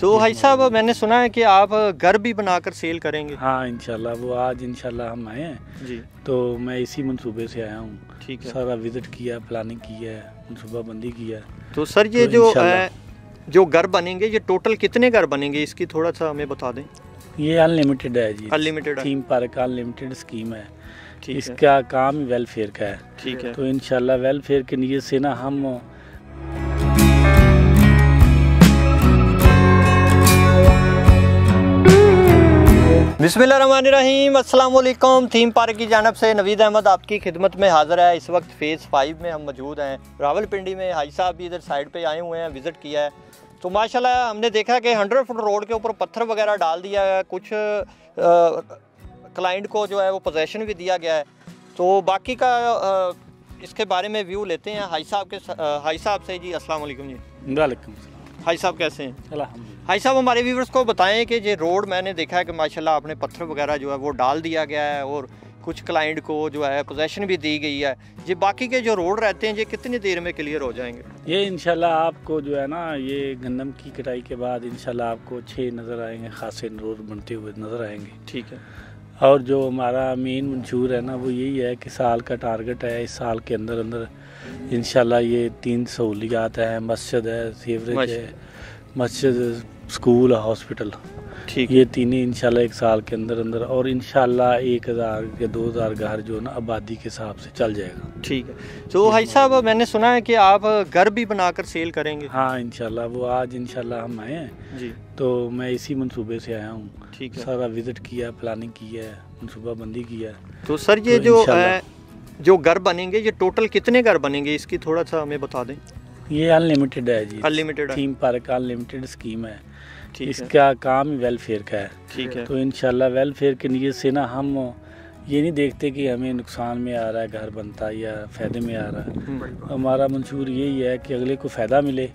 तो भाई साहब मैंने सुना है कि आप घर भी बनाकर सेल करेंगे। हाँ इंशाल्लाह, वो आज इंशाल्लाह हम आए हैं जी। तो मैं इसी मंसूबे से आया हूँ। ठीक है। सारा विजिट किया, प्लानिंग की है, मनसूबा बंदी की है। तो सर ये तो जो घर बनेंगे, ये टोटल कितने घर बनेंगे, इसकी थोड़ा सा हमें बता दें। ये अनलिमिटेड है जी, अनलिमिटेड है। थीम पार्क का अनलिमिटेड स्कीम है। ठीक इसका काम ही वेलफेयर का है। ठीक है। तो इंशाल्लाह वेलफेयर की नीयत से ना हम बिस्मिल्लाहिर्रहमानिर्रहीम, अस्सलाम वालेकुम। थीम पार्क की जानब से नवीद अहमद आपकी खिदमत में हाज़िर है। इस वक्त फ़ेज़ 5 में हम मौजूद हैं। रावलपिंडी में हाजी साहब भी इधर साइड पे आए हुए हैं, विज़िट किया है। तो माशाल्लाह हमने देखा कि 100 फुट रोड के ऊपर पत्थर वगैरह डाल दिया है। कुछ क्लाइंट को जो है वो पोजेसन भी दिया गया है। तो बाकी का इसके बारे में व्यू लेते हैं हाजी साहब से। जी अस्सलाम वालेकुम। जी वालेकुम। हाजी साहब कैसे हैं? अल्हम्दुलिल्लाह। हाजी साहब हमारे व्यूवर्स को बताएं कि ये रोड मैंने देखा है कि माशाल्लाह आपने पत्थर वगैरह जो है वो डाल दिया गया है और कुछ क्लाइंट को जो है पोजेसन भी दी गई है। ये बाकी के जो रोड रहते हैं ये कितनी देर में क्लियर हो जाएंगे? ये इंशाल्लाह आपको जो है ना, ये गंदम की कटाई के बाद इंशाल्लाह आपको 6 नज़र आएंगे, खासे रोड बनते हुए नज़र आएंगे। ठीक है। और जो हमारा मेन मंशूर है ना, वो यही है कि साल का टारगेट है, इस साल के अंदर अंदर इंशाल्लाह ये 3 सहूलियात हैं, मस्जिद है, सीवरेज है, मस्जिद, स्कूल, हॉस्पिटल। ठीक। ये तीनों इंशाल्लाह एक साल के अंदर अंदर, और इंशाल्लाह 1000 या 2000 घर जो है ना आबादी के हिसाब से चल जाएगा। ठीक है। तो हाजी साहब मैंने सुना है कि आप घर भी बनाकर सेल करेंगे। हाँ इंशाल्लाह, वो आज इंशाल्लाह हम आए हैं जी। तो मैं इसी मंसूबे से आया हूँ। ठीक है। सारा विजिट किया, प्लानिंग की है, मनसूबा बंदी की है। तो सर ये जो घर बनेंगे, ये टोटल कितने घर बनेंगे, इसकी थोड़ा सा हमें बता दें। ये अनलिमिटेड है जी, अनलिमिटेड है। थीम पार्क का अनलिमिटेड स्कीम है। ठीक है। इसका काम ही वेलफेयर का है। ठीक है। तो इंशाल्लाह वेलफेयर की नीयत से ना हम ये नहीं देखते कि हमें नुकसान में आ रहा है घर बनता या फ़ायदे में आ रहा है। हमारा मंशूर यही है कि अगले को फ़ायदा मिले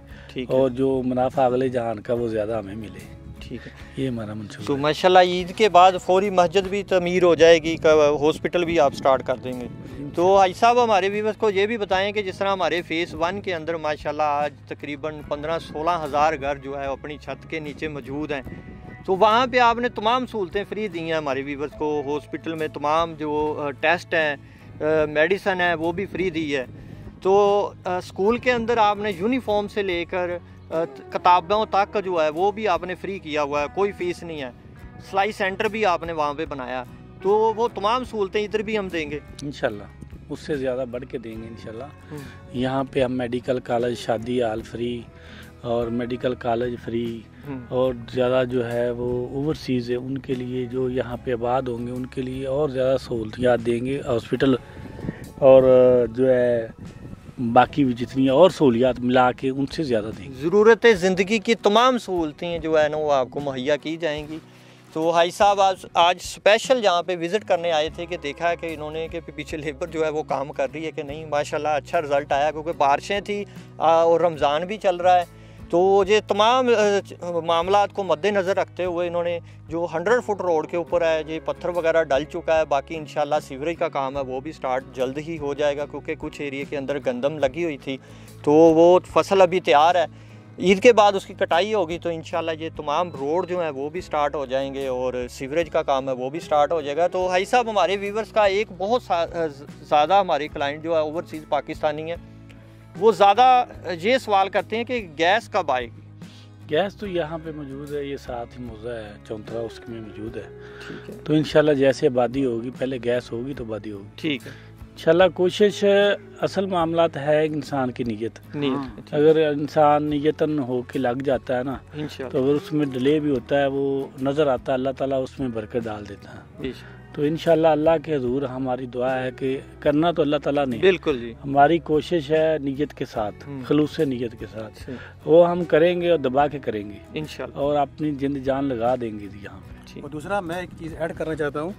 और जो मुनाफा अगले जहान का वो ज़्यादा हमें मिले। ठीक है। ये हमारा मंशूर तो है। माशाल्लाह ईद के बाद फौरी मस्जिद भी तमीर हो जाएगी, हॉस्पिटल भी आप स्टार्ट कर देंगे। तो हाजी साहब हमारे व्यूअर्स को ये भी बताएं कि जिस तरह हमारे फ़ेज़ 1 के अंदर माशाल्लाह आज तकरीबन 15-16 हज़ार घर जो है अपनी छत के नीचे मौजूद हैं। तो वहाँ पे आपने तमाम सहूलतें फ्री दी हैं हमारे व्यूअर्स को। हॉस्पिटल में तमाम जो टेस्ट हैं, मेडिसन है, वो भी फ्री दी है। तो स्कूल के अंदर आपने यूनिफॉर्म से लेकर किताबों तक जो है वो भी आपने फ्री किया हुआ है, कोई फ़ीस नहीं है। सिलाई सेंटर भी आपने वहाँ पे बनाया। तो वो तमाम सहूलतें इधर भी हम देंगे इंशाल्लाह, उससे ज़्यादा बढ़ के देंगे इंशाल्लाह। यहाँ पे हम मेडिकल कॉलेज, शादी हाल फ्री और मेडिकल कॉलेज फ्री, और ज़्यादा जो है वो ओवरसीज़ है उनके लिए जो यहाँ पे आबाद होंगे उनके लिए और ज़्यादा सहूलियात देंगे। हॉस्पिटल और जो है बाकी भी जितनी और सहूलियात मिला के उनसे ज़्यादा देंगे। ज़रूरत ज़िंदगी की तमाम सहूलतें जो है ना वो आपको मुहैया की जाएंगी। तो हाजी साहब आज स्पेशल यहाँ पे विज़िट करने आए थे कि देखा है कि इन्होंने कि पीछे लेबर जो है वो काम कर रही है कि नहीं। माशाल्लाह अच्छा रिज़ल्ट आया, क्योंकि बारिशें थी और रमज़ान भी चल रहा है। तो ये तमाम मामलात को मद्देनज़र रखते हुए इन्होंने जो 100 फुट रोड के ऊपर है ये पत्थर वगैरह डल चुका है। बाकी इंशाल्लाह सीवरेज का काम है वो भी स्टार्ट जल्द ही हो जाएगा, क्योंकि कुछ एरिया के अंदर गंदम लगी हुई थी तो वो फसल अभी तैयार है। ईद के बाद उसकी कटाई होगी तो इंशाल्लाह ये तमाम रोड जो हैं वो भी स्टार्ट हो जाएंगे और सीवरेज का काम है वो भी स्टार्ट हो जाएगा। तो हाजी साहब हमारे व्यूवर्स का एक बहुत ज़्यादा हमारे क्लाइंट जो है ओवरसीज़ पाकिस्तानी है, वो ज़्यादा ये सवाल करते हैं कि गैस कब आएगी। गैस तो यहाँ पे मौजूद है, ये साथ ही मौजा है चौंतरा उसके में मौजूद है। ठीक है। तो इंशाल्लाह जैसे आबादी होगी, पहले गैस होगी तो आबादी होगी। ठीक है। इंशाल्लाह कोशिश, असल मामला है इंसान की नीयत। अगर इंसान नीयतन हो के लग जाता है ना, तो अगर उसमें डिले भी होता है वो नज़र आता है, अल्लाह ताला उसमें बरकत डाल देता है। तो इंशाल्लाह अल्लाह के हजूर हमारी दुआ है कि करना तो अल्लाह ताला ने, बिल्कुल जी, हमारी कोशिश है नीयत के साथ, खलूस नीयत के साथ वो हम करेंगे और दबा के करेंगे इंशाल्लाह, और अपनी जिंद जान लगा देंगे यहाँ पे। और दूसरा मैं एक चीज़ ऐड करना चाहता हूँ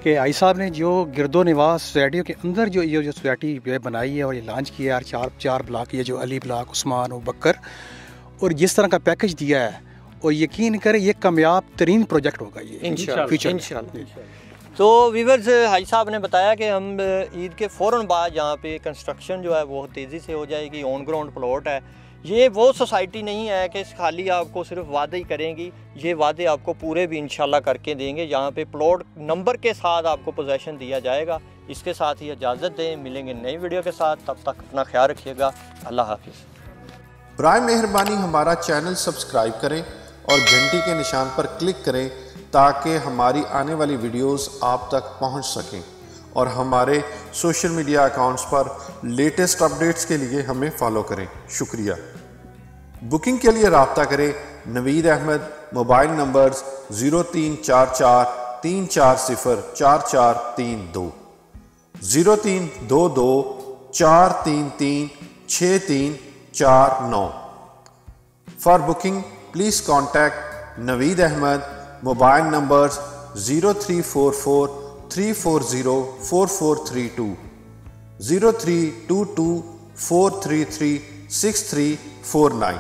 कि आई साहब ने जो गिरदो निवास सोसाइटियों के अंदर जो ये सोसाइटी बनाई है और ये लॉन्च किया है, चार ब्लॉक, ये जो अली ब्लॉक, उस्मान और बकर, और जिस तरह का पैकेज दिया है, और यकीन करें ये कामयाब तरीन प्रोजेक्ट होगा ये इंशाल्लाह। तो व्यूअर्स हाजी साहब ने बताया कि हम ईद के फ़ौरन बाद यहाँ पे कंस्ट्रक्शन जो है वो तेज़ी से हो जाएगी। ऑन ग्राउंड प्लॉट है, ये वो सोसाइटी नहीं है कि खाली आपको सिर्फ वादे ही करेंगी, ये वादे आपको पूरे भी इंशाल्लाह करके देंगे। यहाँ पे प्लॉट नंबर के साथ आपको पोजेसन दिया जाएगा। इसके साथ ही इजाज़त दें, मिलेंगे नई वीडियो के साथ, तब तक अपना ख्याल रखिएगा। अल्लाह हाफिज़। बराए मेहरबानी हमारा चैनल सब्सक्राइब करें और घंटी के निशान पर क्लिक करें ताकि हमारी आने वाली वीडियोस आप तक पहुंच सकें, और हमारे सोशल मीडिया अकाउंट्स पर लेटेस्ट अपडेट्स के लिए हमें फॉलो करें। शुक्रिया। बुकिंग के लिए रब्ता करें Naveed Ahmed, mobile numbers 0344340442 0322433639। For booking please contact Naveed Ahmed, mobile numbers 0344340432 0322433639।